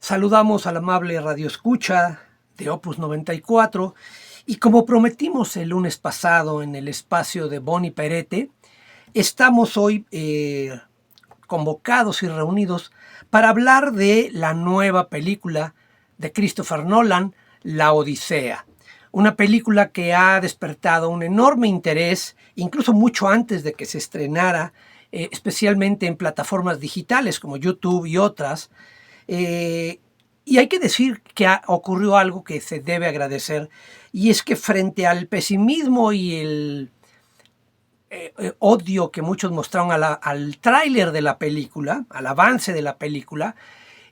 Saludamos al amable radioescucha de Opus 94 y como prometimos el lunes pasado en el espacio de Boni Perete, estamos hoy convocados y reunidos para hablar de la nueva película de Christopher Nolan, La Odisea. Una película que ha despertado un enorme interés, incluso mucho antes de que se estrenara, especialmente en plataformas digitales como YouTube y otras. Y hay que decir que ocurrió algo que se debe agradecer, y es que frente al pesimismo y el odio que muchos mostraron al tráiler de la película, al avance de la película,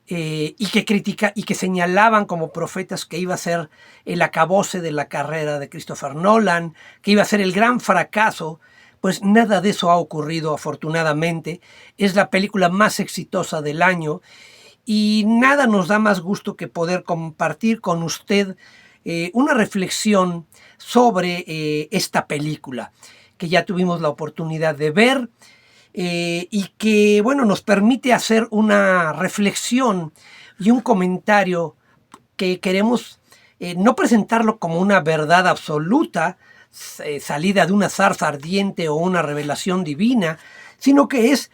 y que señalaban como profetas que iba a ser el acabose de la carrera de Christopher Nolan, que iba a ser el gran fracaso, pues nada de eso ha ocurrido afortunadamente. Es la película más exitosa del año y nada nos da más gusto que poder compartir con usted una reflexión sobre esta película que ya tuvimos la oportunidad de ver. Y que, bueno, nos permite hacer una reflexión y un comentario que queremos no presentarlo como una verdad absoluta, salida de una zarza ardiente o una revelación divina, sino que es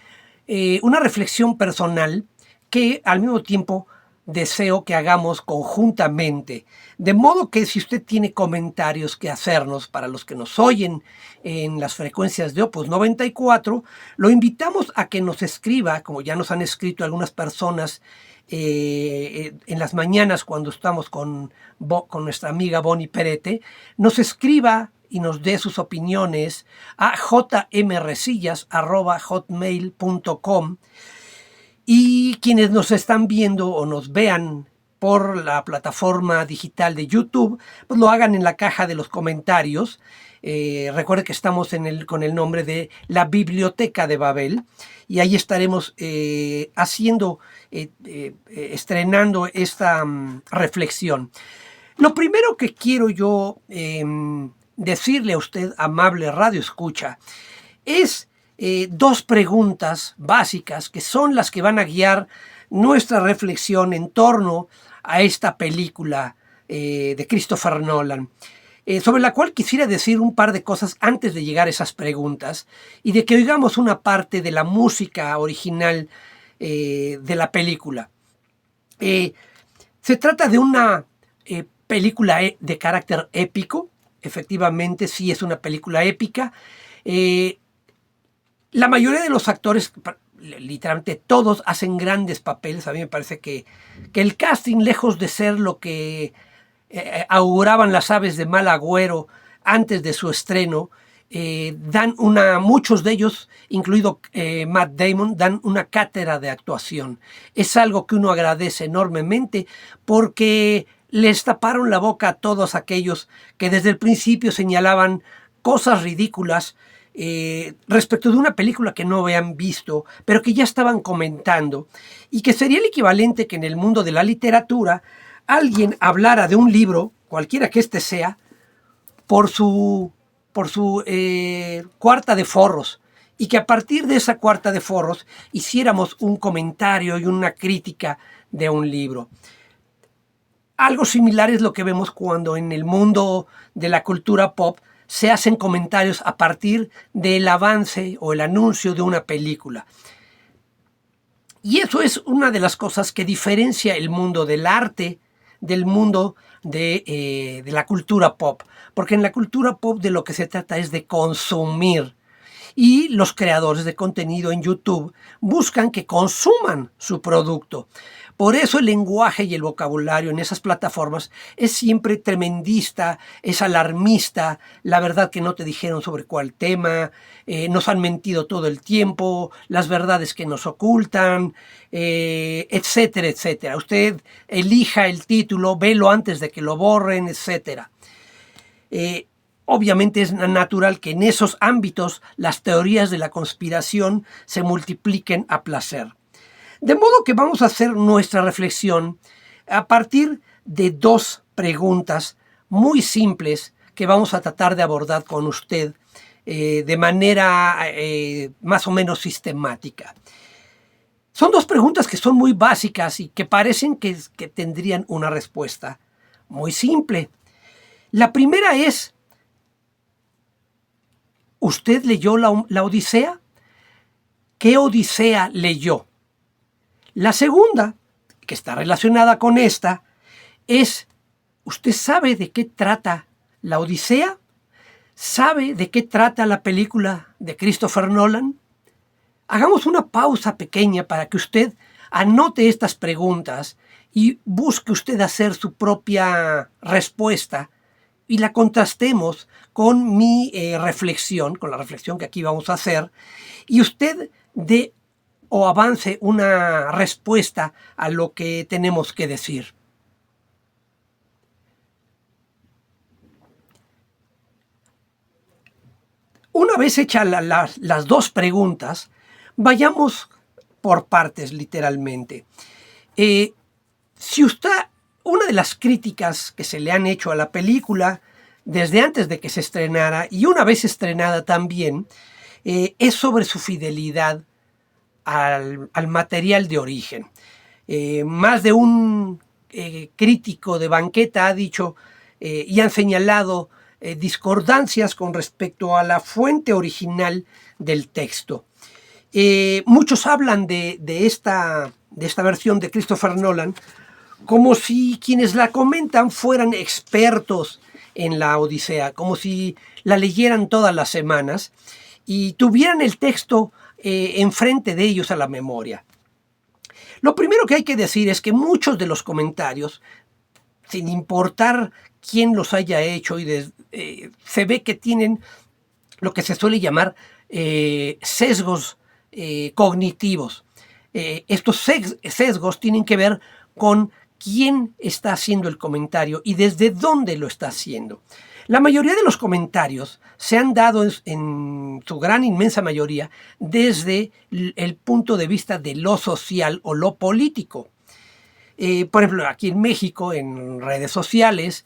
una reflexión personal que al mismo tiempo deseo que hagamos conjuntamente. De modo que si usted tiene comentarios que hacernos para los que nos oyen en las frecuencias de Opus 94, lo invitamos a que nos escriba, como ya nos han escrito algunas personas en las mañanas cuando estamos con nuestra amiga Boni Perete, nos escriba y nos dé sus opiniones a jmresillas@hotmail.com. Y quienes nos están viendo o nos vean por la plataforma digital de YouTube, pues lo hagan en la caja de los comentarios. Recuerde que estamos con el nombre de La Biblioteca de Babel y ahí estaremos estrenando esta reflexión. Lo primero que quiero yo decirle a usted, amable radioescucha, es dos preguntas básicas que son las que van a guiar nuestra reflexión en torno a esta película de Christopher Nolan, sobre la cual quisiera decir un par de cosas antes de llegar a esas preguntas y de que oigamos una parte de la música original de la película. Se trata de una película de carácter épico. Efectivamente, sí es una película épica. La mayoría de los actores, literalmente todos, hacen grandes papeles. A mí me parece que el casting, lejos de ser lo que auguraban las aves de mal agüero antes de su estreno, muchos de ellos, incluido Matt Damon, dan una cátedra de actuación. Es algo que uno agradece enormemente porque les taparon la boca a todos aquellos que desde el principio señalaban cosas ridículas respecto de una película que no habían visto, pero que ya estaban comentando, y que sería el equivalente que en el mundo de la literatura alguien hablara de un libro, cualquiera que éste sea, por su cuarta de forros, y que a partir de esa cuarta de forros hiciéramos un comentario y una crítica de un libro. Algo similar es lo que vemos cuando en el mundo de la cultura pop se hacen comentarios a partir del avance o el anuncio de una película. Y eso es una de las cosas que diferencia el mundo del arte del mundo de la cultura pop. Porque en la cultura pop de lo que se trata es de consumir. Y los creadores de contenido en YouTube buscan que consuman su producto. Por eso el lenguaje y el vocabulario en esas plataformas es siempre tremendista, es alarmista, la verdad que no te dijeron sobre cuál tema, nos han mentido todo el tiempo, las verdades que nos ocultan, etcétera, etcétera. Usted elija el título, velo antes de que lo borren, etcétera. Obviamente es natural que en esos ámbitos las teorías de la conspiración se multipliquen a placer. De modo que vamos a hacer nuestra reflexión a partir de dos preguntas muy simples que vamos a tratar de abordar con usted de manera más o menos sistemática. Son dos preguntas que son muy básicas y que parecen que tendrían una respuesta muy simple. La primera es, ¿usted leyó la Odisea? ¿Qué Odisea leyó? La segunda, que está relacionada con esta, es, ¿usted sabe de qué trata la Odisea? ¿Sabe de qué trata la película de Christopher Nolan? Hagamos una pausa pequeña para que usted anote estas preguntas y busque usted hacer su propia respuesta y la contrastemos con mi reflexión, con la reflexión que aquí vamos a hacer, y usted dé o avance una respuesta a lo que tenemos que decir. Una vez hechas las dos preguntas, vayamos por partes literalmente. Si usted, una de las críticas que se le han hecho a la película desde antes de que se estrenara y una vez estrenada también, es sobre su fidelidad al material de origen. Más de un crítico de banqueta ha dicho y han señalado discordancias con respecto a la fuente original del texto. Muchos hablan de esta versión de Christopher Nolan como si quienes la comentan fueran expertos en la Odisea, como si la leyeran todas las semanas y tuvieran el texto enfrente de ellos a la memoria. Lo primero que hay que decir es que muchos de los comentarios, sin importar quién los haya hecho, se ve que tienen lo que se suele llamar sesgos cognitivos. Estos sesgos tienen que ver con quién está haciendo el comentario y desde dónde lo está haciendo. La mayoría de los comentarios se han dado en su gran inmensa mayoría desde el punto de vista de lo social o lo político. Por ejemplo, aquí en México, en redes sociales,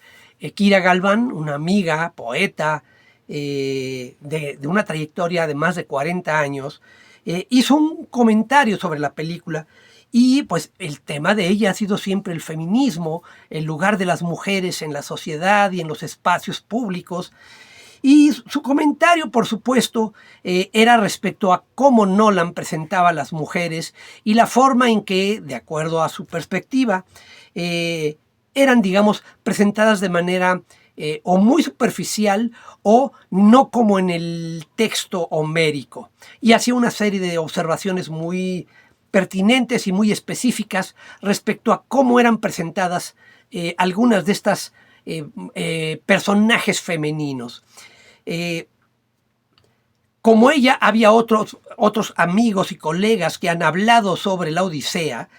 Kira Galván, una amiga, poeta, de una trayectoria de más de 40 años, hizo un comentario sobre la película y pues el tema de ella ha sido siempre el feminismo, el lugar de las mujeres en la sociedad y en los espacios públicos. Y su comentario, por supuesto, era respecto a cómo Nolan presentaba a las mujeres y la forma en que, de acuerdo a su perspectiva, eran, digamos, presentadas de manera o muy superficial o no como en el texto homérico. Y hacía una serie de observaciones muy pertinentes y muy específicas respecto a cómo eran presentadas algunas de estas personajes femeninos. Como ella, había otros amigos y colegas que han hablado sobre la Odisea.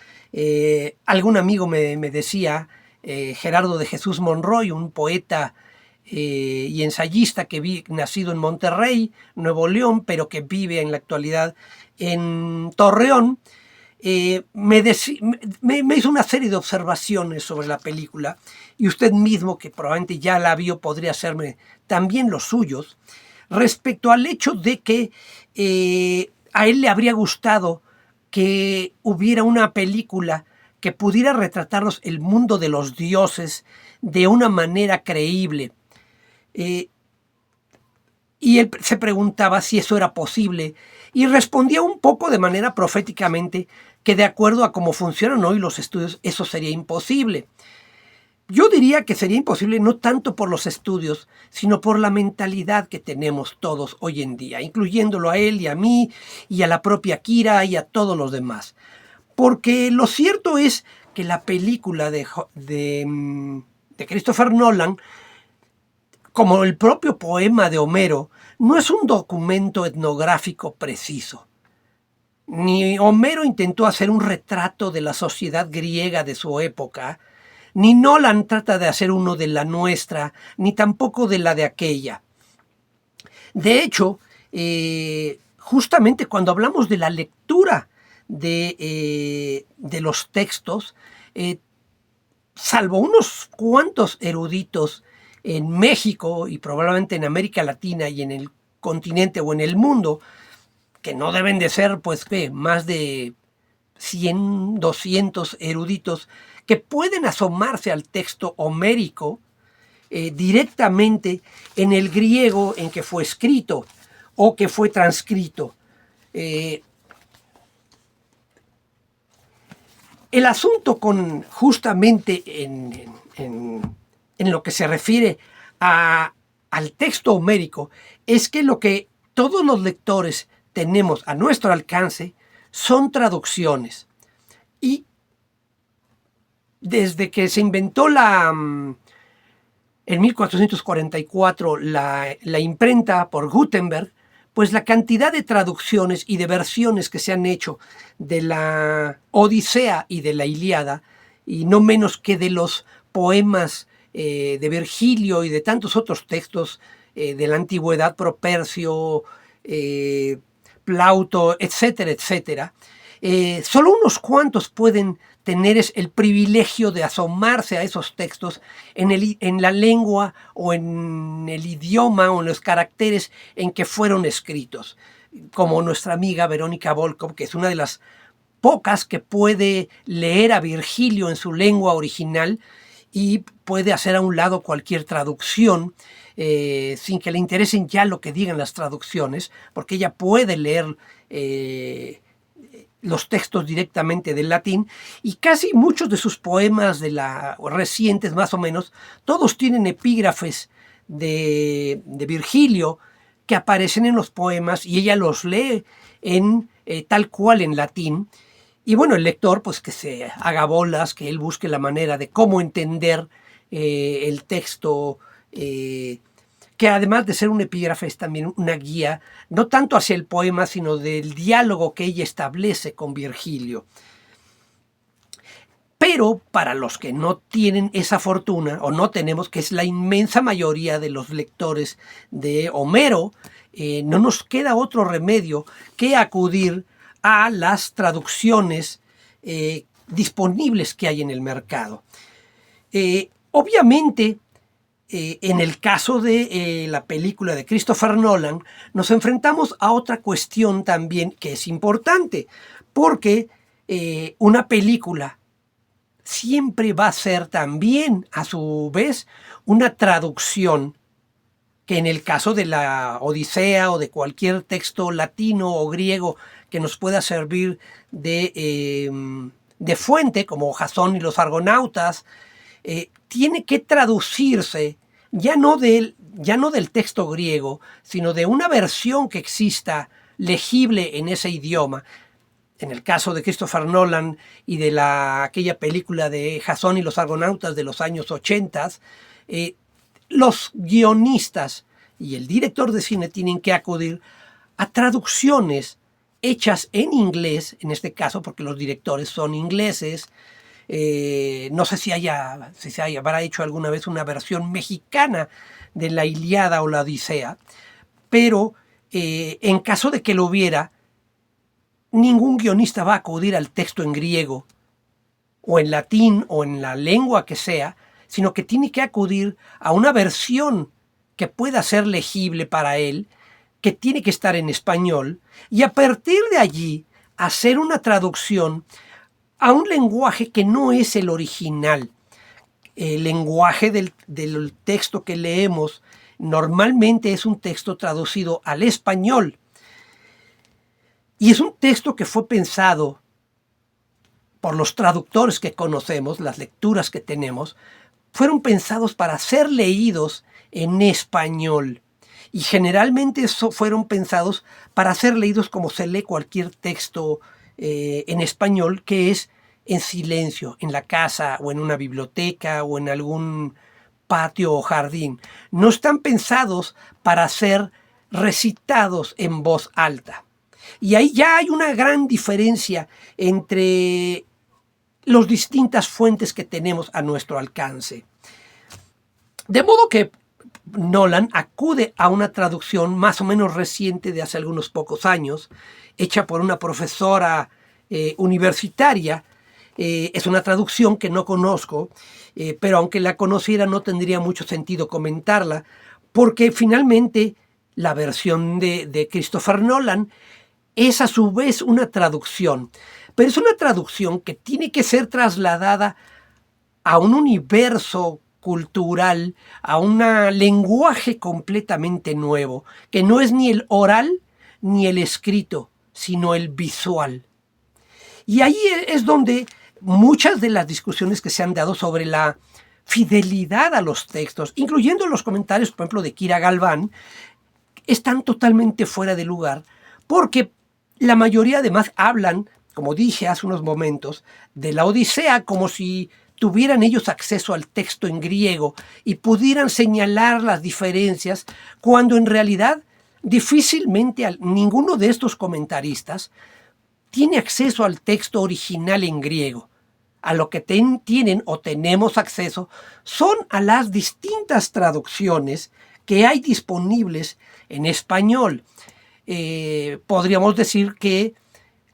Algún amigo me decía, Gerardo de Jesús Monroy, un poeta y ensayista nacido en Monterrey, Nuevo León, pero que vive en la actualidad en Torreón, me hizo una serie de observaciones sobre la película y usted mismo, que probablemente ya la vio, podría hacerme también los suyos, respecto al hecho de que a él le habría gustado que hubiera una película que pudiera retratarnos el mundo de los dioses de una manera creíble. Y él se preguntaba si eso era posible y respondía un poco de manera proféticamente que de acuerdo a cómo funcionan hoy los estudios eso sería imposible. Yo diría que sería imposible no tanto por los estudios, sino por la mentalidad que tenemos todos hoy en día, incluyéndolo a él y a mí y a la propia Kira y a todos los demás. Porque lo cierto es que la película de Christopher Nolan, como el propio poema de Homero, no es un documento etnográfico preciso. Ni Homero intentó hacer un retrato de la sociedad griega de su época, ni Nolan trata de hacer uno de la nuestra, ni tampoco de la de aquella. De hecho, justamente cuando hablamos de la lectura de los textos, salvo unos cuantos eruditos en México y probablemente en América Latina y en el continente o en el mundo, que no deben de ser, pues, ¿qué? Más de 100, 200 eruditos que pueden asomarse al texto homérico directamente en el griego en que fue escrito o que fue transcrito. El asunto con justamente en lo que se refiere al texto homérico es que lo que todos los lectores tenemos a nuestro alcance son traducciones. Y desde que se inventó en 1444 la imprenta por Gutenberg, pues la cantidad de traducciones y de versiones que se han hecho de la Odisea y de la Ilíada, y no menos que de los poemas de Virgilio y de tantos otros textos de la antigüedad, Propercio, Plauto, etcétera, etcétera. Solo unos cuantos pueden tener el privilegio de asomarse a esos textos en la lengua o en el idioma o en los caracteres en que fueron escritos, como nuestra amiga Verónica Volkov, que es una de las pocas que puede leer a Virgilio en su lengua original y puede hacer a un lado cualquier traducción sin que le interesen ya lo que digan las traducciones, porque ella puede leer los textos directamente del latín, y casi muchos de sus poemas recientes más o menos, todos tienen epígrafes de Virgilio que aparecen en los poemas y ella los lee tal cual en latín. Y bueno, el lector pues que se haga bolas, que él busque la manera de cómo entender el texto, que además de ser un epígrafe es también una guía, no tanto hacia el poema, sino del diálogo que ella establece con Virgilio. Pero para los que no tienen esa fortuna, o no tenemos, que es la inmensa mayoría de los lectores de Homero, no nos queda otro remedio que acudir a las traducciones disponibles que hay en el mercado. Obviamente, en el caso de la película de Christopher Nolan, nos enfrentamos a otra cuestión también que es importante, porque una película siempre va a ser también, a su vez, una traducción, que en el caso de la Odisea o de cualquier texto latino o griego que nos pueda servir de fuente, como Jasón y los Argonautas, tiene que traducirse ya no del texto griego, sino de una versión que exista legible en ese idioma. En el caso de Christopher Nolan y de aquella película de Jasón y los Argonautas de los años 80, los guionistas y el director de cine tienen que acudir a traducciones hechas en inglés, en este caso porque los directores son ingleses. No sé si habrá hecho alguna vez una versión mexicana de la Ilíada o la Odisea, pero en caso de que lo hubiera, ningún guionista va a acudir al texto en griego o en latín o en la lengua que sea, sino que tiene que acudir a una versión que pueda ser legible para él, que tiene que estar en español, y a partir de allí hacer una traducción a un lenguaje que no es el original. El lenguaje del texto que leemos normalmente es un texto traducido al español. Y es un texto que fue pensado por los traductores que conocemos, las lecturas que tenemos, fueron pensados para ser leídos en español. Y generalmente fueron pensados para ser leídos como se lee cualquier texto en español, que es en silencio, en la casa o en una biblioteca o en algún patio o jardín. No están pensados para ser recitados en voz alta. Y ahí ya hay una gran diferencia entre las distintas fuentes que tenemos a nuestro alcance. De modo que Nolan acude a una traducción más o menos reciente de hace algunos pocos años, hecha por una profesora universitaria. Es una traducción que no conozco, pero aunque la conociera no tendría mucho sentido comentarla, porque finalmente la versión de Christopher Nolan es a su vez una traducción, pero es una traducción que tiene que ser trasladada a un universo cultural, a un lenguaje completamente nuevo, que no es ni el oral ni el escrito, sino el visual. Y ahí es donde muchas de las discusiones que se han dado sobre la fidelidad a los textos, incluyendo los comentarios, por ejemplo, de Kira Galván, están totalmente fuera de lugar, porque la mayoría además hablan, como dije hace unos momentos, de la Odisea como si tuvieran ellos acceso al texto en griego y pudieran señalar las diferencias, cuando en realidad difícilmente ninguno de estos comentaristas tiene acceso al texto original en griego. A lo que tienen o tenemos acceso son a las distintas traducciones que hay disponibles en español. Podríamos decir que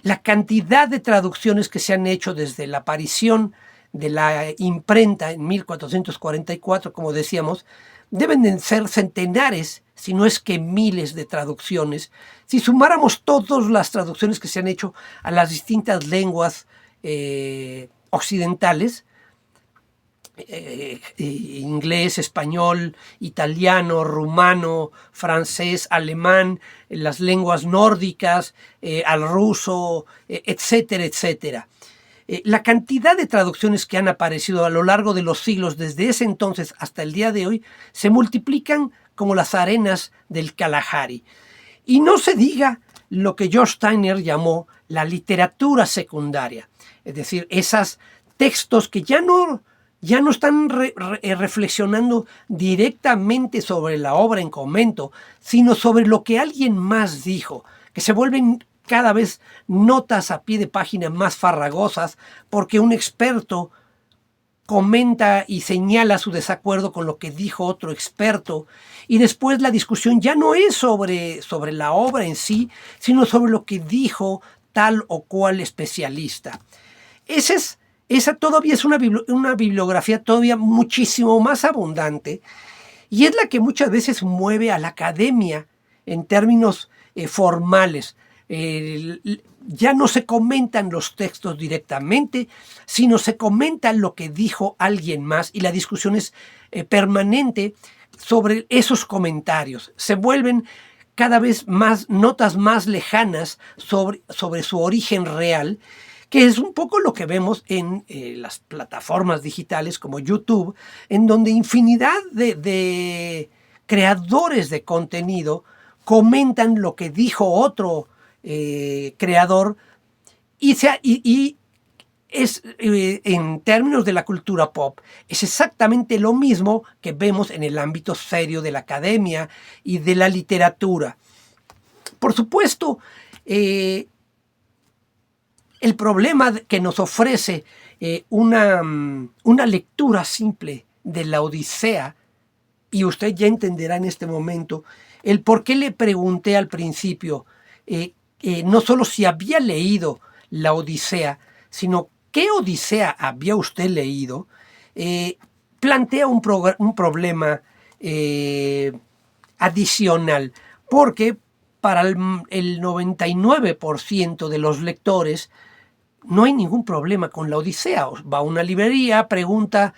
la cantidad de traducciones que se han hecho desde la aparición de la imprenta en 1444, como decíamos, deben de ser centenares, si no es que miles de traducciones. Si sumáramos todas las traducciones que se han hecho a las distintas lenguas occidentales, inglés, español, italiano, rumano, francés, alemán, las lenguas nórdicas, al ruso, etcétera, etcétera. La cantidad de traducciones que han aparecido a lo largo de los siglos, desde ese entonces hasta el día de hoy, se multiplican como las arenas del Kalahari. Y no se diga lo que George Steiner llamó la literatura secundaria, es decir, esos textos que ya no están reflexionando directamente sobre la obra en comento, sino sobre lo que alguien más dijo, que se vuelven cada vez notas a pie de página más farragosas porque un experto comenta y señala su desacuerdo con lo que dijo otro experto, y después la discusión ya no es sobre la obra en sí, sino sobre lo que dijo tal o cual especialista. Esa todavía es una bibliografía todavía muchísimo más abundante, y es la que muchas veces mueve a la academia en términos formales. Ya no se comentan los textos directamente, sino se comenta lo que dijo alguien más, y la discusión es permanente sobre esos comentarios. Se vuelven cada vez más notas más lejanas sobre su origen real, que es un poco lo que vemos en las plataformas digitales como YouTube, en donde infinidad de creadores de contenido comentan lo que dijo otro creador, y es, en términos de la cultura pop, es exactamente lo mismo que vemos en el ámbito serio de la academia y de la literatura. Por supuesto, el problema que nos ofrece una lectura simple de la Odisea, y usted ya entenderá en este momento el por qué le pregunté al principio no solo si había leído la Odisea, sino qué Odisea había usted leído, plantea un problema adicional, porque para el 99% de los lectores no hay ningún problema con la Odisea. Va a una librería, pregunta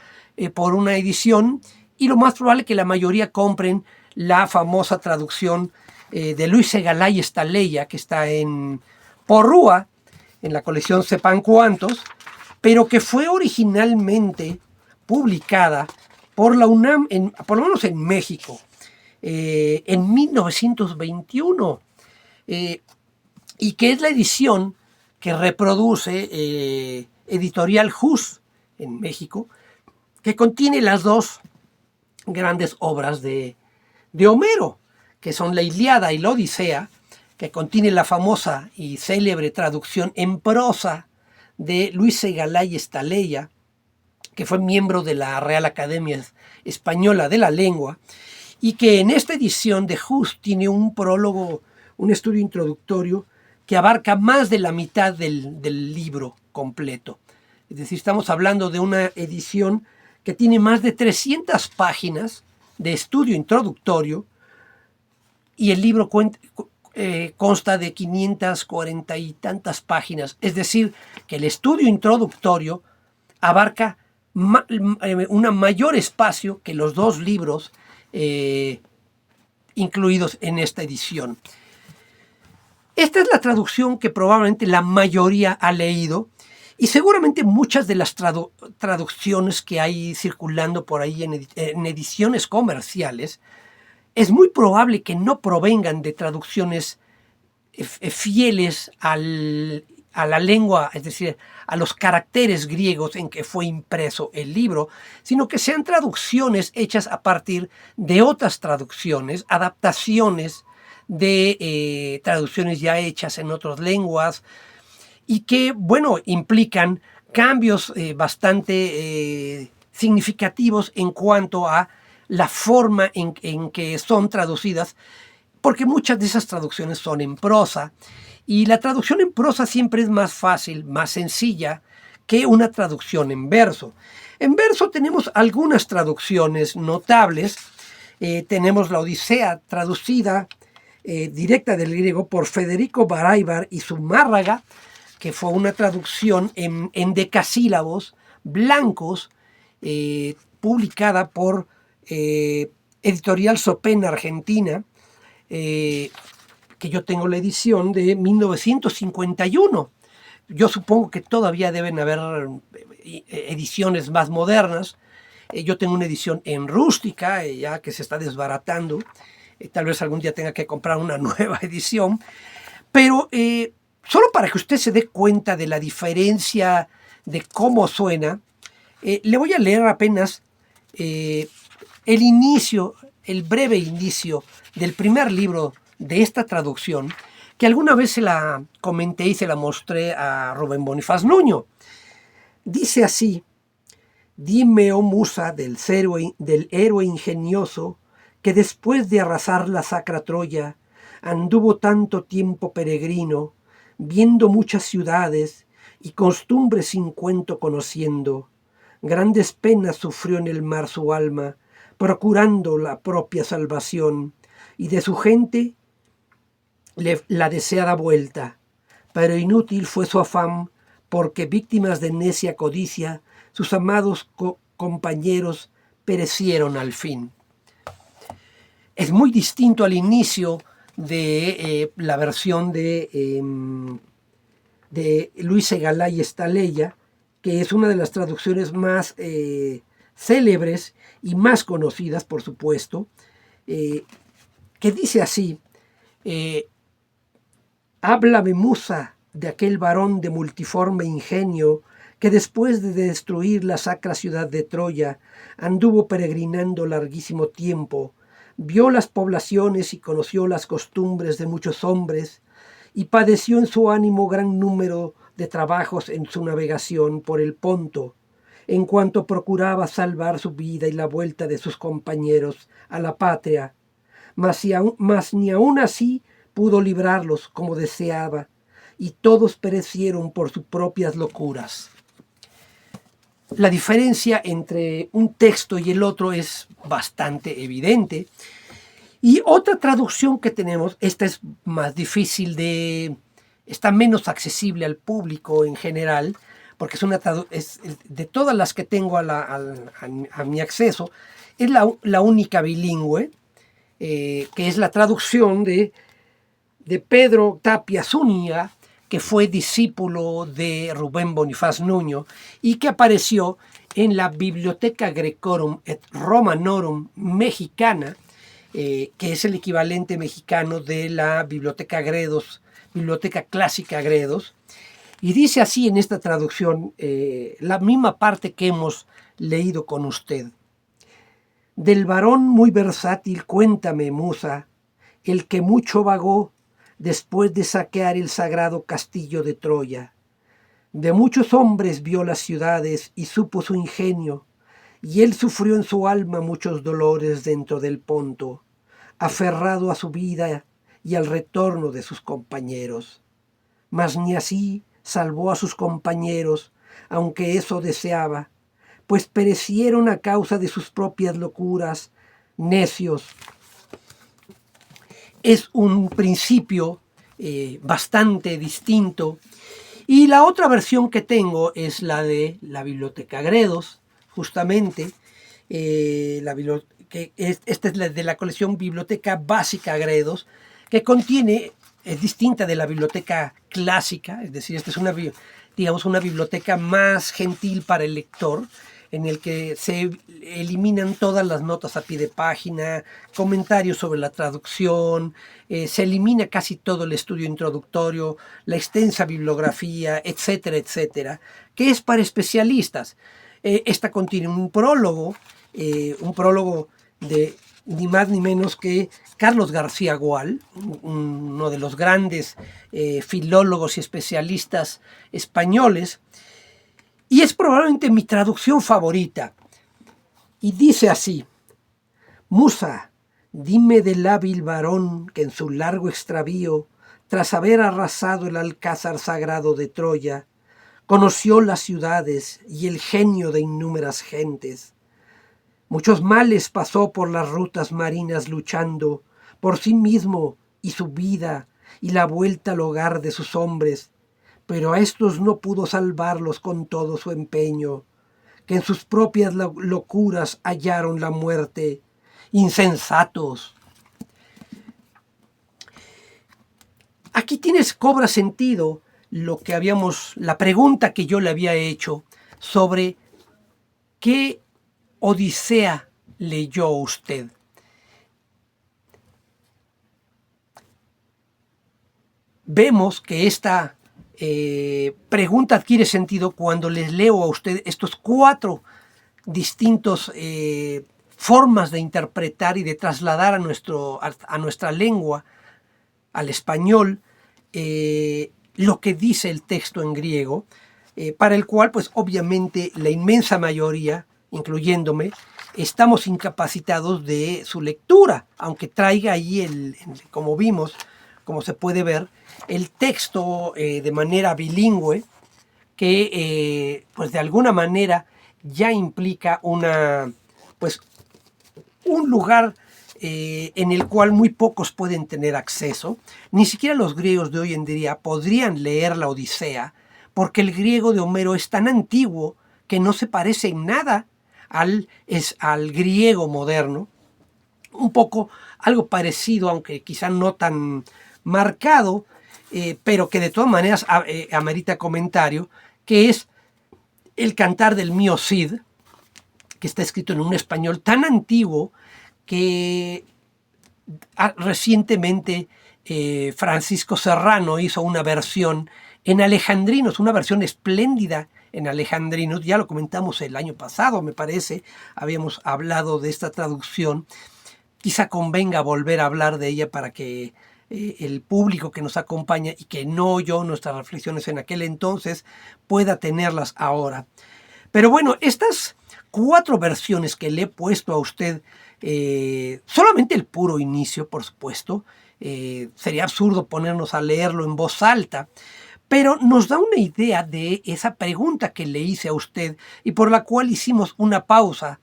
por una edición, y lo más probable es que la mayoría compren la famosa traducción de Luis Segalay Estaleya, que está en Porrúa, en la colección Sepan Cuántos, pero que fue originalmente publicada por la UNAM, por lo menos en México, en 1921, y que es la edición que reproduce Editorial Hus en México, que contiene las dos grandes obras de Homero, que son la Ilíada y la Odisea, que contiene la famosa y célebre traducción en prosa de Luis Segalay Estaleya, que fue miembro de la Real Academia Española de la Lengua, y que en esta edición de Hus tiene un prólogo, un estudio introductorio que abarca más de la mitad del libro completo. Es decir, estamos hablando de una edición que tiene más de 300 páginas de estudio introductorio, y el libro consta de 540 y tantas páginas. Es decir, que el estudio introductorio abarca un mayor espacio que los dos libros incluidos en esta edición. Esta es la traducción que probablemente la mayoría ha leído, y seguramente muchas de las traducciones que hay circulando por ahí en ediciones comerciales, es muy probable que no provengan de traducciones fieles a la lengua, es decir, a los caracteres griegos en que fue impreso el libro, sino que sean traducciones hechas a partir de otras traducciones, adaptaciones de traducciones ya hechas en otras lenguas, y que, bueno, implican cambios bastante significativos en cuanto a la forma en que son traducidas, porque muchas de esas traducciones son en prosa, y la traducción en prosa siempre es más fácil, más sencilla que una traducción en verso. En verso tenemos algunas traducciones notables. Tenemos la Odisea traducida directa del griego por Federico Baráibar y Zumárraga, que fue una traducción en decasílabos blancos, publicada por Editorial Sopén Argentina, que yo tengo la edición de 1951. Yo supongo que todavía deben haber ediciones más modernas. Yo tengo una edición en rústica, ya que se está desbaratando. Tal vez algún día tenga que comprar una nueva edición. Pero solo para que usted se dé cuenta de la diferencia de cómo suena, le voy a leer apenas el inicio, el breve inicio del primer libro de esta traducción, que alguna vez se la comenté y se la mostré a Rubén Bonifaz Nuño. Dice así: dime, oh musa del héroe ingenioso, que después de arrasar la sacra Troya, anduvo tanto tiempo peregrino, viendo muchas ciudades y costumbres sin cuento conociendo. Grandes penas sufrió en el mar su alma, procurando la propia salvación, y de su gente la deseada vuelta. Pero inútil fue su afán, porque víctimas de necia codicia, sus amados compañeros perecieron al fin. Es muy distinto al inicio de la versión de Luis Segalay Estaleya, que es una de las traducciones más célebres y más conocidas, por supuesto, que dice así: háblame, musa, de aquel varón de multiforme ingenio, que después de destruir la sacra ciudad de Troya, anduvo peregrinando larguísimo tiempo, vio las poblaciones y conoció las costumbres de muchos hombres, y padeció en su ánimo gran número de trabajos en su navegación por el Ponto, en cuanto procuraba salvar su vida y la vuelta de sus compañeros a la patria, mas ni aun así pudo librarlos como deseaba, y todos perecieron por sus propias locuras. La diferencia entre un texto y el otro es bastante evidente. Y otra traducción que tenemos, esta es más difícil está menos accesible al público en general, porque es de todas las que tengo a mi acceso, es la única bilingüe, que es la traducción de Pedro Tapia Zúñiga, que fue discípulo de Rubén Bonifaz Nuño y que apareció en la Bibliotheca Graecorum et Romanorum mexicana, que es el equivalente mexicano de la Biblioteca Gredos, Biblioteca Clásica Gredos. Y dice así en esta traducción, la misma parte que hemos leído con usted: del varón muy versátil cuéntame, musa, el que mucho vagó después de saquear el sagrado castillo de Troya. De muchos hombres vio las ciudades y supo su ingenio, y él sufrió en su alma muchos dolores dentro del Ponto, aferrado a su vida y al retorno de sus compañeros. Mas ni así salvó a sus compañeros, aunque eso deseaba, pues perecieron a causa de sus propias locuras, necios. es un principio bastante distinto. Y la otra versión que tengo es la de la Biblioteca Gredos, justamente. Esta es la de la colección Biblioteca Básica Gredos, que contiene, es distinta de la biblioteca clásica, es decir, esta es una, digamos, una biblioteca más gentil para el lector, en el que se eliminan todas las notas a pie de página, comentarios sobre la traducción, se elimina casi todo el estudio introductorio, la extensa bibliografía, etcétera, etcétera, que es para especialistas. Esta contiene un prólogo de ni más ni menos que Carlos García Gual, uno de los grandes filólogos y especialistas españoles, y es probablemente mi traducción favorita. Y dice así: Musa, dime del hábil varón que en su largo extravío, tras haber arrasado el alcázar sagrado de Troya, conoció las ciudades y el genio de innúmeras gentes. Muchos males pasó por las rutas marinas luchando, por sí mismo y su vida y la vuelta al hogar de sus hombres, pero a estos no pudo salvarlos con todo su empeño, que en sus propias locuras hallaron la muerte. Insensatos. Aquí cobra sentido la pregunta que yo le había hecho sobre qué Odisea leyó usted. Vemos que esta pregunta adquiere sentido cuando les leo a usted estos 4 distintos formas de interpretar y de trasladar a nuestra lengua, al español, lo que dice el texto en griego, para el cual, pues obviamente, la inmensa mayoría, incluyéndome, estamos incapacitados de su lectura, aunque traiga ahí, como vimos, como se puede ver, el texto de manera bilingüe, que pues de alguna manera ya implica un lugar en el cual muy pocos pueden tener acceso. Ni siquiera los griegos de hoy en día podrían leer la Odisea, porque el griego de Homero es tan antiguo que no se parece en nada al griego moderno. Un poco algo parecido, aunque quizá no tan marcado, pero que de todas maneras amerita comentario, que es el Cantar del Mío Cid, que está escrito en un español tan antiguo que recientemente Francisco Serrano hizo una versión en alejandrinos, una versión espléndida en alejandrinos. Ya lo comentamos el año pasado, me parece, habíamos hablado de esta traducción. Quizá convenga volver a hablar de ella para que el público que nos acompaña y que no oyó nuestras reflexiones en aquel entonces pueda tenerlas ahora. Pero bueno, estas 4 versiones que le he puesto a usted, solamente el puro inicio, por supuesto, sería absurdo ponernos a leerlo en voz alta, pero nos da una idea de esa pregunta que le hice a usted y por la cual hicimos una pausa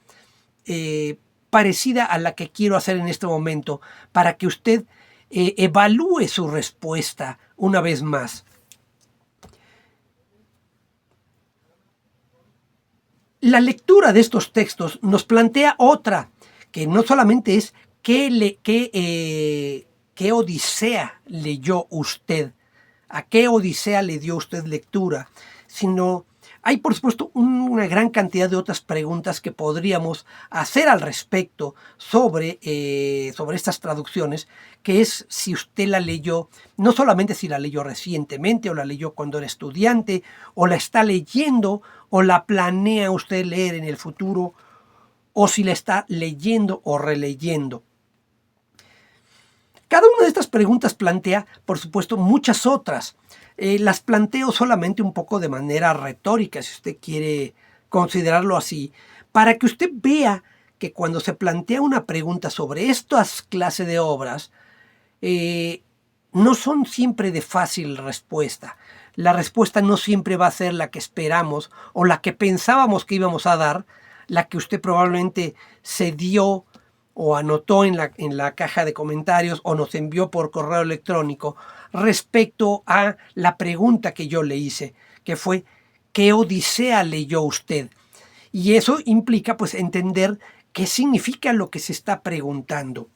parecida a la que quiero hacer en este momento, para que usted evalúe su respuesta una vez más. La lectura de estos textos nos plantea otra, que no solamente es qué Odisea leyó usted, a qué Odisea le dio usted lectura, sino hay, por supuesto, una gran cantidad de otras preguntas que podríamos hacer al respecto sobre estas traducciones, que es si usted la leyó, no solamente si la leyó recientemente, o la leyó cuando era estudiante, o la está leyendo, o la planea usted leer en el futuro, o si la está leyendo o releyendo. Cada una de estas preguntas plantea, por supuesto, muchas otras. Las planteo solamente un poco de manera retórica, si usted quiere considerarlo así, para que usted vea que cuando se plantea una pregunta sobre estas clases de obras, no son siempre de fácil respuesta. La respuesta no siempre va a ser la que esperamos o la que pensábamos que íbamos a dar, la que usted probablemente se dio o anotó en la caja de comentarios o nos envió por correo electrónico respecto a la pregunta que yo le hice, que fue: ¿qué Odisea leyó usted? Y eso implica pues entender qué significa lo que se está preguntando.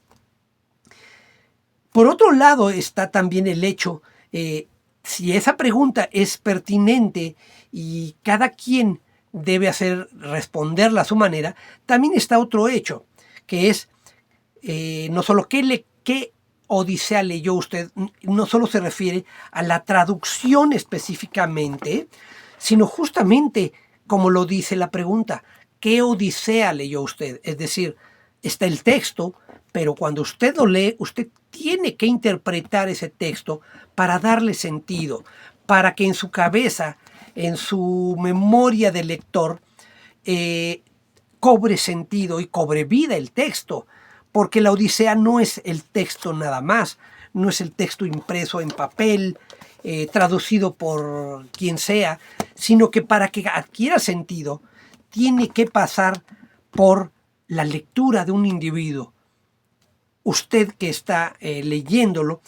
Por otro lado está también el hecho, si esa pregunta es pertinente y cada quien debe responderla a su manera, también está otro hecho, que es no solo qué Odisea leyó usted, no solo se refiere a la traducción específicamente, sino justamente como lo dice la pregunta: ¿qué Odisea leyó usted? Es decir, está el texto, pero cuando usted lo lee, usted tiene que interpretar ese texto para darle sentido, para que en su cabeza, en su memoria de lector, cobre sentido y cobre vida el texto, porque la Odisea no es el texto nada más, no es el texto impreso en papel, traducido por quien sea, sino que para que adquiera sentido tiene que pasar por la lectura de un individuo, usted que está leyéndolo,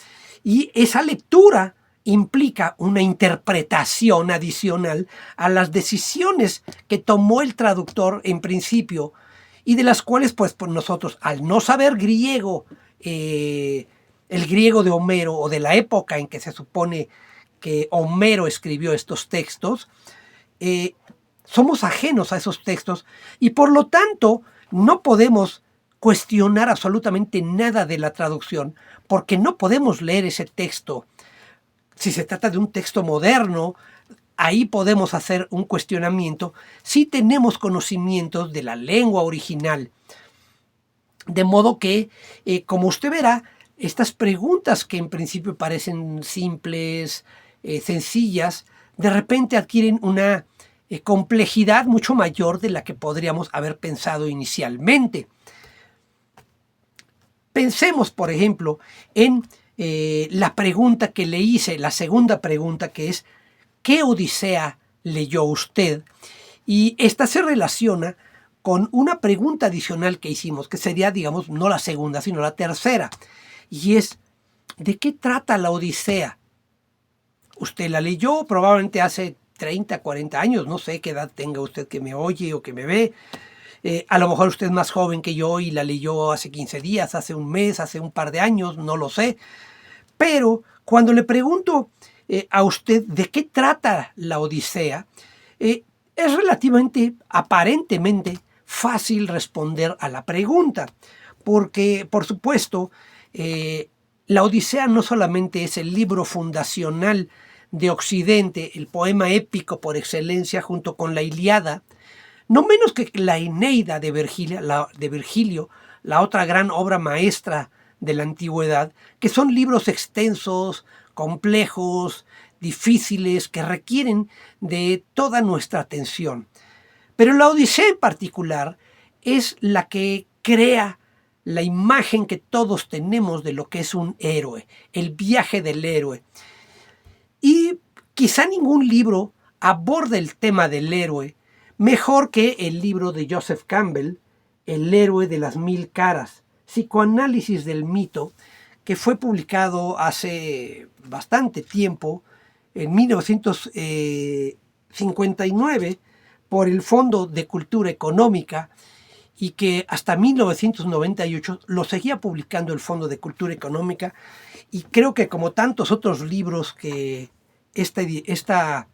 y esa lectura implica una interpretación adicional a las decisiones que tomó el traductor en principio y de las cuales pues nosotros, al no saber griego, el griego de Homero o de la época en que se supone que Homero escribió estos textos, somos ajenos a esos textos y por lo tanto no podemos cuestionar absolutamente nada de la traducción, porque no podemos leer ese texto. Si se trata de un texto moderno, ahí podemos hacer un cuestionamiento si tenemos conocimientos de la lengua original. De modo que, como usted verá, estas preguntas que en principio parecen simples, sencillas, de repente adquieren una complejidad mucho mayor de la que podríamos haber pensado inicialmente. Pensemos, por ejemplo, en la pregunta que le hice, la segunda pregunta, que es: ¿qué Odisea leyó usted? Y esta se relaciona con una pregunta adicional que hicimos, que sería, digamos, no la segunda, sino la tercera. Y es: ¿de qué trata la Odisea? Usted la leyó probablemente hace 30, 40 años, no sé qué edad tenga usted que me oye o que me ve. A lo mejor usted es más joven que yo y la leyó hace 15 días, hace un mes, hace un par de años, no lo sé. Pero cuando le pregunto a usted de qué trata la Odisea, es relativamente, aparentemente, fácil responder a la pregunta. Porque, por supuesto, la Odisea no solamente es el libro fundacional de Occidente, el poema épico por excelencia junto con la Ilíada, no menos que la Eneida de Virgilio, la otra gran obra maestra de la antigüedad, que son libros extensos, complejos, difíciles, que requieren de toda nuestra atención. Pero la Odisea en particular es la que crea la imagen que todos tenemos de lo que es un héroe, el viaje del héroe. Y quizá ningún libro aborda el tema del héroe mejor que el libro de Joseph Campbell, El héroe de las mil caras, psicoanálisis del mito, que fue publicado hace bastante tiempo, en 1959, por el Fondo de Cultura Económica, y que hasta 1998 lo seguía publicando el Fondo de Cultura Económica, y creo que como tantos otros libros que esta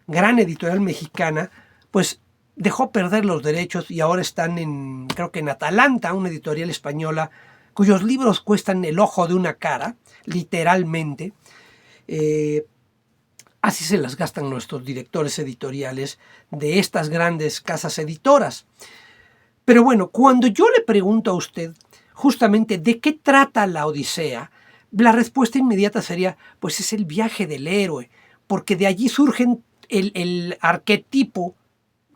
gran editorial mexicana, pues dejó perder los derechos y ahora están creo que en Atalanta, una editorial española, cuyos libros cuestan el ojo de una cara, literalmente. Así se las gastan nuestros directores editoriales de estas grandes casas editoras. Pero bueno, cuando yo le pregunto a usted justamente de qué trata la Odisea, la respuesta inmediata sería: pues es el viaje del héroe, porque de allí surge el arquetipo,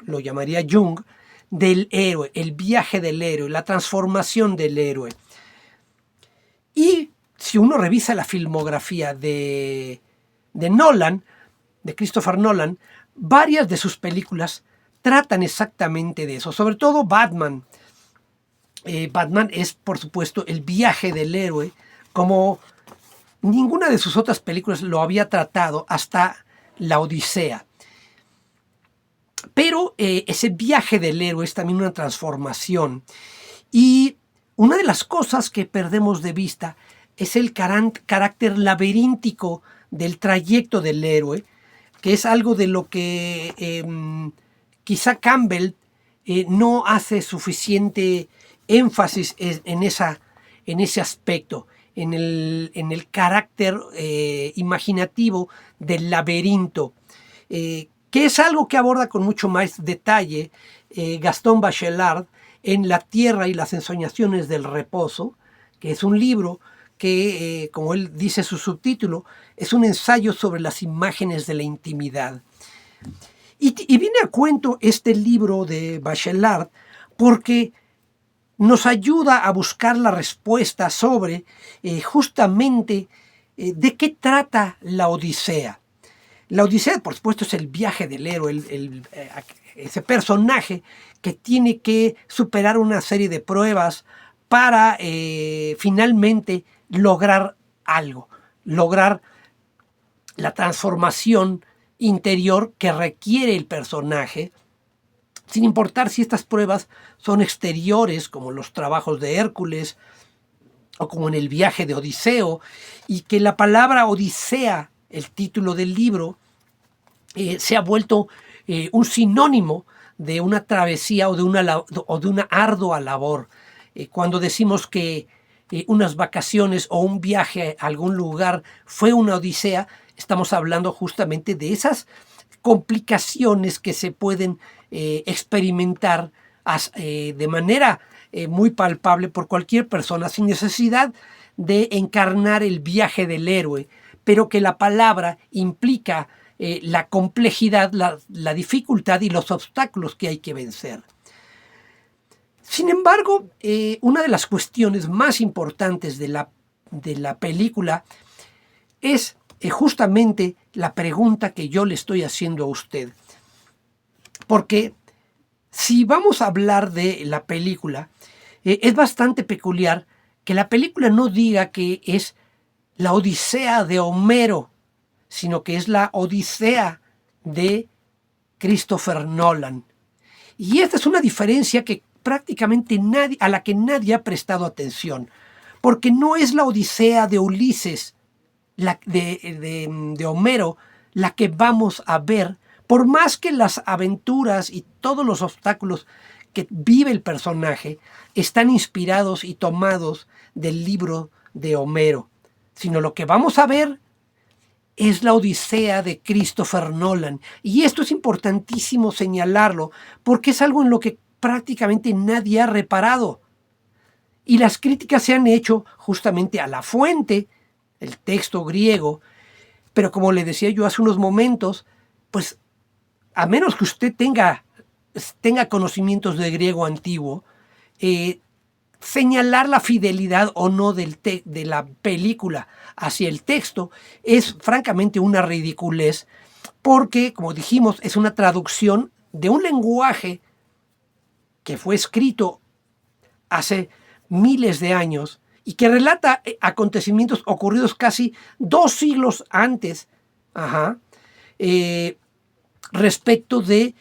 lo llamaría Jung, del héroe, el viaje del héroe, la transformación del héroe. Y si uno revisa la filmografía de Nolan, de Christopher Nolan, varias de sus películas tratan exactamente de eso, sobre todo Batman. Batman es, por supuesto, el viaje del héroe, como ninguna de sus otras películas lo había tratado hasta La Odisea. Pero ese viaje del héroe es también una transformación. Y una de las cosas que perdemos de vista es el carácter laberíntico del trayecto del héroe, que es algo de lo que quizá Campbell no hace suficiente énfasis en ese aspecto, en el carácter imaginativo del laberinto, que es algo que aborda con mucho más detalle Gaston Bachelard en La Tierra y las ensoñaciones del reposo, que es un libro que, como él dice su subtítulo, es un ensayo sobre las imágenes de la intimidad. Y viene a cuento este libro de Bachelard porque nos ayuda a buscar la respuesta sobre justamente de qué trata la Odisea. La Odisea, por supuesto, es el viaje del héroe, ese personaje que tiene que superar una serie de pruebas para finalmente lograr algo, lograr la transformación interior que requiere el personaje, sin importar si estas pruebas son exteriores, como los trabajos de Hércules o como en el viaje de Odiseo, y que la palabra Odisea, el título del libro, se ha vuelto un sinónimo de una travesía o de una ardua labor. Cuando decimos que unas vacaciones o un viaje a algún lugar fue una odisea, estamos hablando justamente de esas complicaciones que se pueden experimentar de manera muy palpable por cualquier persona sin necesidad de encarnar el viaje del héroe, pero que la palabra implica la complejidad, la dificultad y los obstáculos que hay que vencer. Sin embargo, una de las cuestiones más importantes de la película es justamente la pregunta que yo le estoy haciendo a usted. Porque si vamos a hablar de la película, es bastante peculiar que la película no diga que es la Odisea de Homero, sino que es la Odisea de Christopher Nolan. Y esta es una diferencia que prácticamente a la que nadie ha prestado atención, porque no es la Odisea de Ulises, de Homero, la que vamos a ver, por más que las aventuras y todos los obstáculos que vive el personaje están inspirados y tomados del libro de Homero, sino lo que vamos a ver es la Odisea de Christopher Nolan. Y esto es importantísimo señalarlo, porque es algo en lo que prácticamente nadie ha reparado. Y las críticas se han hecho justamente a la fuente, el texto griego, pero como le decía yo hace unos momentos, pues a menos que usted tenga conocimientos de griego antiguo, señalar la fidelidad o no de la película hacia el texto es francamente una ridiculez, porque, como dijimos, es una traducción de un lenguaje que fue escrito hace miles de años y que relata acontecimientos ocurridos casi 2 siglos antes, respecto de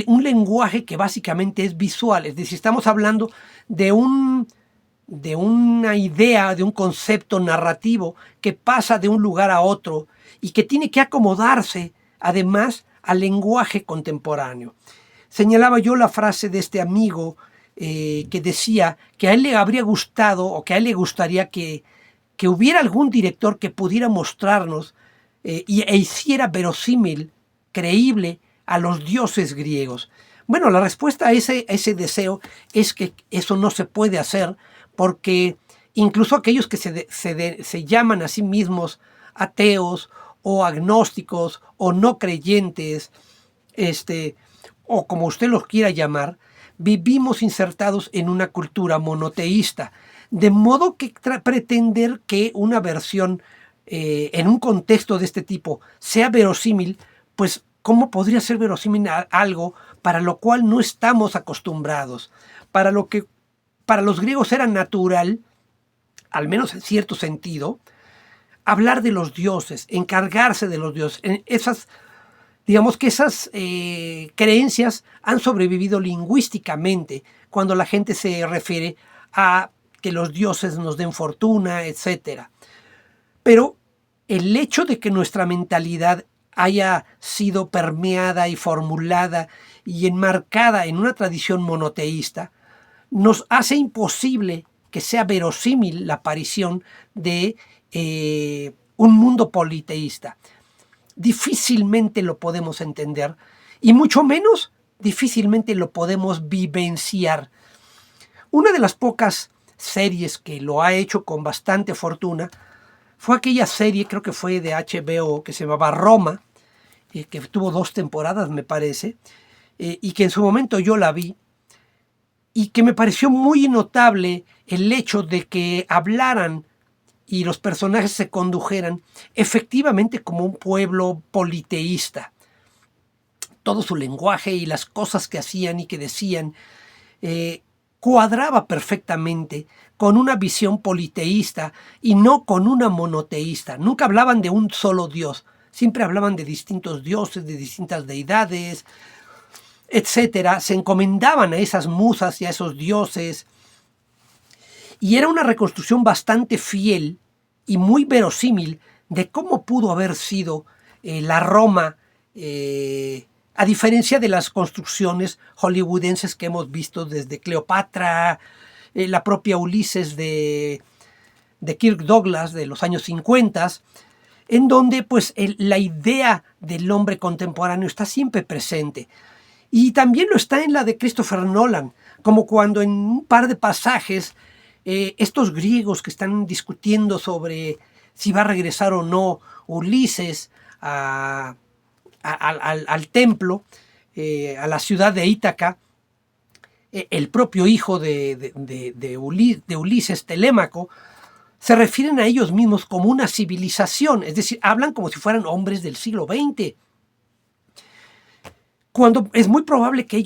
un lenguaje que básicamente es visual. Es decir, estamos hablando de una idea, de un concepto narrativo que pasa de un lugar a otro y que tiene que acomodarse además al lenguaje contemporáneo. Señalaba yo la frase de este amigo que decía que a él le habría gustado o que a él le gustaría que hubiera algún director que pudiera mostrarnos e hiciera verosímil, creíble a los dioses griegos. Bueno, la respuesta a ese deseo es que eso no se puede hacer, porque incluso aquellos que se llaman a sí mismos ateos o agnósticos o no creyentes, o como usted los quiera llamar, vivimos insertados en una cultura monoteísta, de modo que pretender que una versión en un contexto de este tipo sea verosímil, pues ¿cómo podría ser verosímil algo para lo cual no estamos acostumbrados? Para lo que para los griegos era natural, al menos en cierto sentido, hablar de los dioses, encargarse de los dioses. Digamos que esas creencias han sobrevivido lingüísticamente cuando la gente se refiere a que los dioses nos den fortuna, etc. Pero el hecho de que nuestra mentalidad haya sido permeada y formulada y enmarcada en una tradición monoteísta nos hace imposible que sea verosímil la aparición de un mundo politeísta. Difícilmente lo podemos entender y mucho menos difícilmente lo podemos vivenciar. Una de las pocas series que lo ha hecho con bastante fortuna fue aquella serie, creo que fue de HBO, que se llamaba Roma, que tuvo 2 temporadas, me parece, y que en su momento yo la vi, y que me pareció muy notable el hecho de que hablaran y los personajes se condujeran efectivamente como un pueblo politeísta. Todo su lenguaje y las cosas que hacían y que decían cuadraba perfectamente con una visión politeísta y no con una monoteísta. Nunca hablaban de un solo dios, siempre hablaban de distintos dioses, de distintas deidades, etcétera. Se encomendaban a esas musas y a esos dioses. Y era una reconstrucción bastante fiel y muy verosímil de cómo pudo haber sido la Roma, a diferencia de las construcciones hollywoodenses que hemos visto desde Cleopatra, la propia Ulises de Kirk Douglas de los años 50, en donde pues la idea del hombre contemporáneo está siempre presente. Y también lo está en la de Christopher Nolan, como cuando en un par de pasajes estos griegos que están discutiendo sobre si va a regresar o no Ulises al templo, a la ciudad de Ítaca, el propio hijo de Ulises, Telémaco, se refieren a ellos mismos como una civilización, es decir, hablan como si fueran hombres del siglo XX. Cuando es muy probable que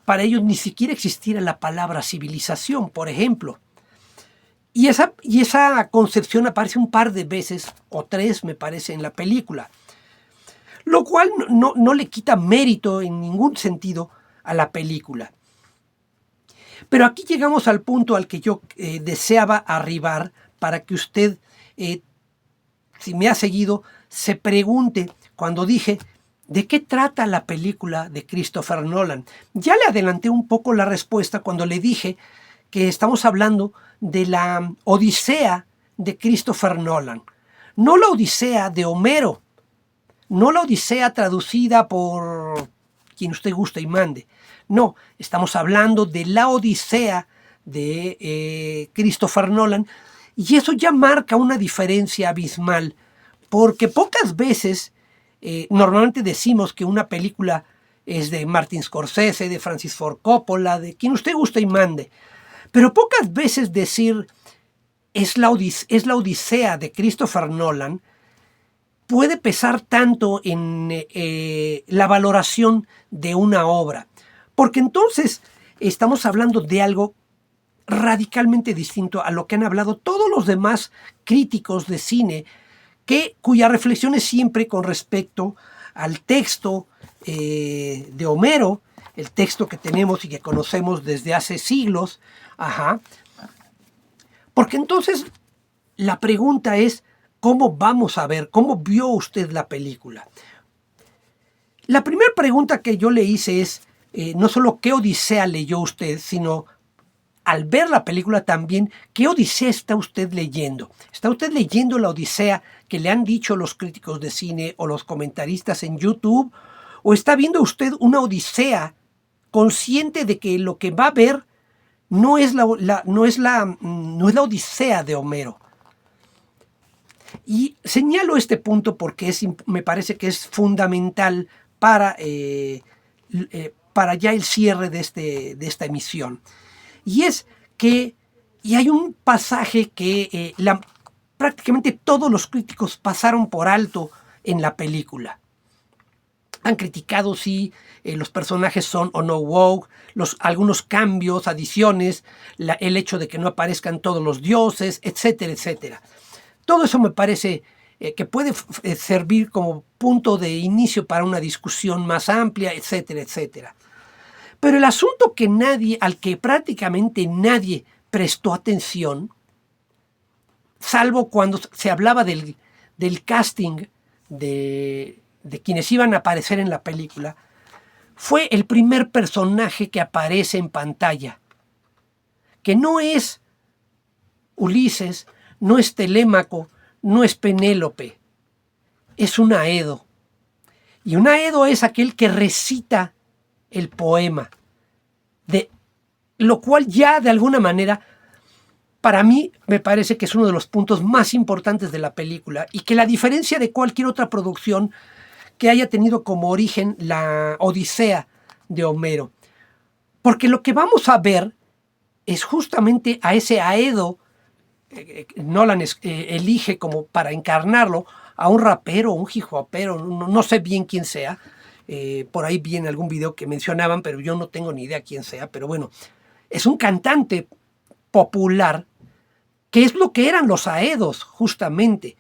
para ellos ni siquiera existiera la palabra civilización, por ejemplo. Y esa concepción aparece un par de veces, o 3 me parece, en la película. Lo cual no le quita mérito en ningún sentido a la película. Pero aquí llegamos al punto al que yo deseaba arribar para que usted, si me ha seguido, se pregunte cuando dije ¿de qué trata la película de Christopher Nolan? Ya le adelanté un poco la respuesta cuando le dije que estamos hablando de la Odisea de Christopher Nolan. No la Odisea de Homero, no la Odisea traducida por quien usted guste y mande. No, estamos hablando de la Odisea de Christopher Nolan y eso ya marca una diferencia abismal porque pocas veces normalmente decimos que una película es de Martin Scorsese, de Francis Ford Coppola, de quien usted guste y mande. Pero pocas veces decir es la Odisea de Christopher Nolan puede pesar tanto en la valoración de una obra. Porque entonces estamos hablando de algo radicalmente distinto a lo que han hablado todos los demás críticos de cine, cuya reflexión es siempre con respecto al texto de Homero, el texto que tenemos y que conocemos desde hace siglos. Ajá. Porque entonces la pregunta es, ¿cómo vamos a ver? ¿Cómo vio usted la película? La primera pregunta que yo le hice es, no solo qué Odisea leyó usted, sino al ver la película también, ¿qué Odisea está usted leyendo? ¿Está usted leyendo la Odisea que le han dicho los críticos de cine o los comentaristas en YouTube? ¿O está viendo usted una Odisea consciente de que lo que va a ver no es la Odisea de Homero? Y señalo este punto porque me parece que es fundamental para ya el cierre de esta emisión. Y es que hay un pasaje que prácticamente todos los críticos pasaron por alto en la película. Han criticado si los personajes son o no woke, algunos cambios, adiciones, el hecho de que no aparezcan todos los dioses, etcétera, etcétera. Todo eso me parece que puede servir como punto de inicio para una discusión más amplia, etcétera, etcétera. Pero el asunto al que prácticamente nadie prestó atención, salvo cuando se hablaba del casting de quienes iban a aparecer en la película, fue el primer personaje que aparece en pantalla, que no es Ulises, no es Telémaco, no es Penélope, es un Aedo. Y un Aedo es aquel que recita el poema, de lo cual ya de alguna manera, para mí me parece que es uno de los puntos más importantes de la película y que la diferencia de cualquier otra producción que haya tenido como origen la Odisea de Homero. Porque lo que vamos a ver es justamente a ese Aedo. Nolan elige como para encarnarlo a un rapero, un hip hopero, no sé bien quién sea. Por ahí vi en algún video que mencionaban, pero yo no tengo ni idea quién sea. Pero bueno, es un cantante popular, que es lo que eran los Aedos, justamente.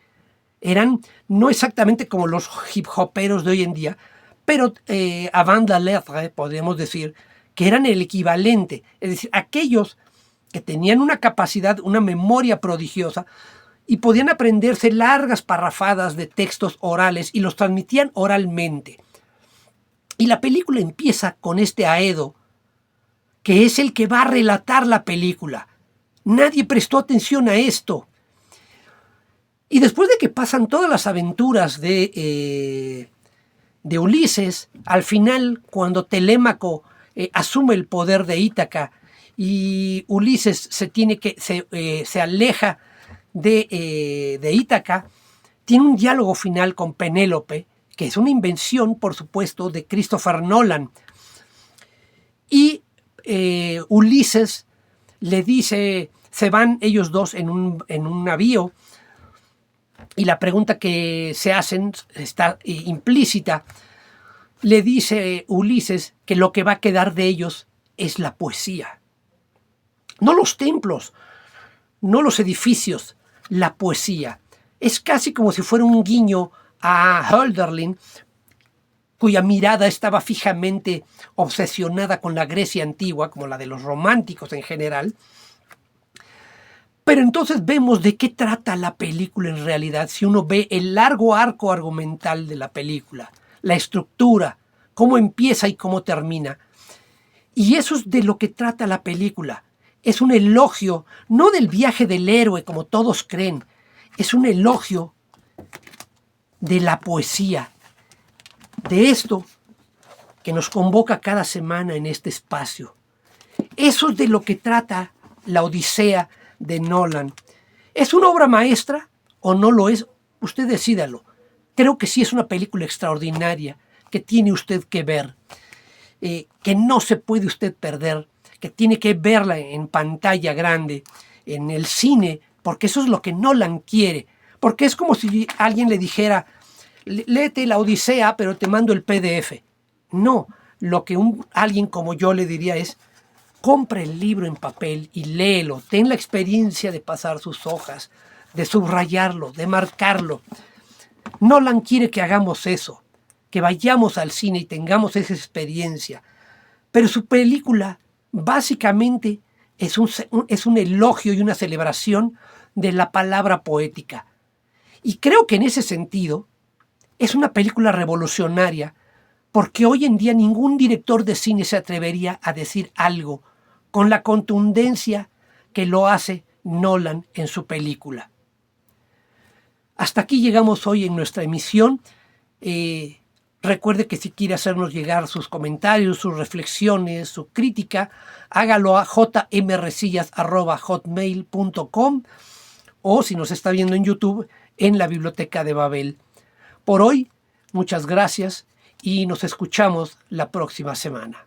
Eran no exactamente como los hip hoperos de hoy en día, pero avant la lettre, podemos decir, que eran el equivalente. Es decir, aquellos que tenían una capacidad, una memoria prodigiosa y podían aprenderse largas parrafadas de textos orales y los transmitían oralmente. Y la película empieza con este Aedo, que es el que va a relatar la película. Nadie prestó atención a esto. Y después de que pasan todas las aventuras de Ulises, al final, cuando Telémaco asume el poder de Ítaca y Ulises se aleja de Ítaca, tiene un diálogo final con Penélope, que es una invención, por supuesto, de Christopher Nolan. Y Ulises le dice, se van ellos dos en un navío, y la pregunta que se hacen está implícita. Le dice Ulises que lo que va a quedar de ellos es la poesía. No los templos, no los edificios, la poesía. Es casi como si fuera un guiño a Hölderlin, cuya mirada estaba fijamente obsesionada con la Grecia antigua, como la de los románticos en general. Pero entonces vemos de qué trata la película en realidad si uno ve el largo arco argumental de la película, la estructura, cómo empieza y cómo termina. Y eso es de lo que trata la película. Es un elogio, no del viaje del héroe como todos creen, es un elogio de la poesía, de esto que nos convoca cada semana en este espacio. Eso es de lo que trata la Odisea de Nolan. ¿Es una obra maestra o no lo es? Usted decídalo. Creo que sí es una película extraordinaria que tiene usted que ver, que no se puede usted perder, que tiene que verla en pantalla grande, en el cine, porque eso es lo que Nolan quiere. Porque es como si alguien le dijera, léete la Odisea, pero te mando el PDF. No, lo que alguien como yo le diría es, compra el libro en papel y léelo. Ten la experiencia de pasar sus hojas, de subrayarlo, de marcarlo. Nolan quiere que hagamos eso, que vayamos al cine y tengamos esa experiencia. Pero su película básicamente es un elogio y una celebración de la palabra poética. Y creo que en ese sentido es una película revolucionaria, porque hoy en día ningún director de cine se atrevería a decir algo con la contundencia que lo hace Nolan en su película. Hasta aquí llegamos hoy en nuestra emisión. Recuerde que si quiere hacernos llegar sus comentarios, sus reflexiones, su crítica, hágalo a jmresillas@hotmail.com o si nos está viendo en YouTube, en la Biblioteca de Babel. Por hoy, muchas gracias y nos escuchamos la próxima semana.